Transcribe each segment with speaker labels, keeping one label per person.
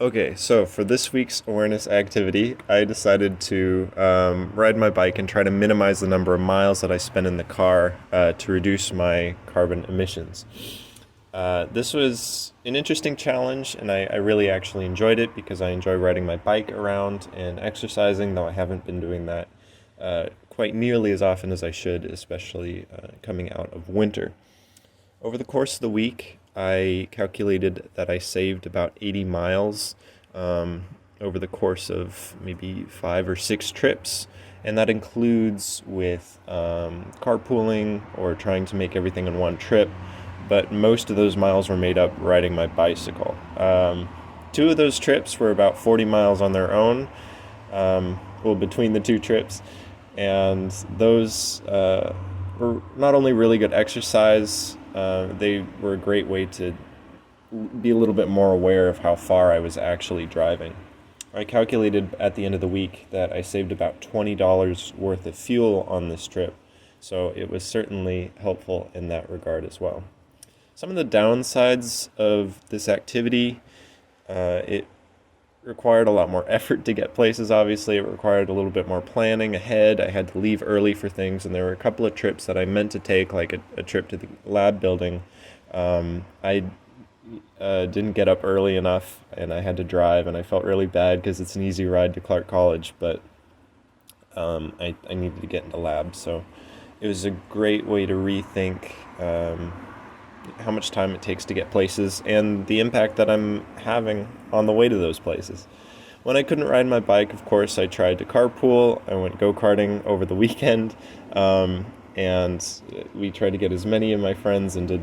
Speaker 1: Okay, so for this week's awareness activity, I decided to ride my bike and try to minimize the number of miles that I spend in the car to reduce my carbon emissions. This was an interesting challenge, and I really actually enjoyed it because I enjoy riding my bike around and exercising, though I haven't been doing that quite nearly as often as I should, especially coming out of winter. Over the course of the week, I calculated that I saved about 80 miles um, over the course of maybe 5 or 6 trips. And that includes with carpooling or trying to make everything in one trip. But most of those miles were made up riding my bicycle. Two of those trips were about 40 miles on their own, well, between the two trips. And those were not only really good exercise, they were a great way to be a little bit more aware of how far I was actually driving. I calculated at the end of the week that I saved about $20 worth of fuel on this trip, so it was certainly helpful in that regard as well. Some of the downsides of this activity, it required a lot more effort to get places, obviously. It required a little bit more planning ahead. I had to leave early for things, and there were a couple of trips that I meant to take, like a trip to the lab building. I didn't get up early enough, and I had to drive, and I felt really bad because it's an easy ride to Clark College, but I needed to get into lab, so it was a great way to rethink how much time it takes to get places and the impact that I'm having on the way to those places. When I couldn't ride my bike, of course, I tried to carpool. I went go-karting over the weekend, and we tried to get as many of my friends into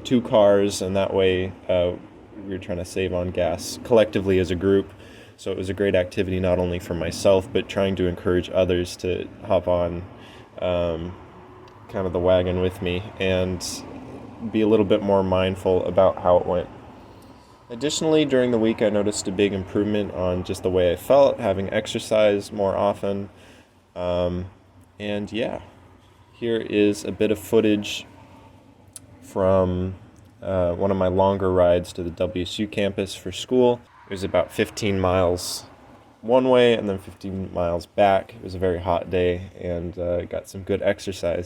Speaker 1: two cars, and that way we were trying to save on gas collectively as a group. So it was a great activity not only for myself, but trying to encourage others to hop on kind of the wagon with me and be a little bit more mindful about how it went. Additionally, during the week, I noticed a big improvement on just the way I felt, having exercise more often. And yeah, here is a bit of footage from one of my longer rides to the WSU campus for school. It was about 15 miles one way and then 15 miles back. It was a very hot day and got some good exercise.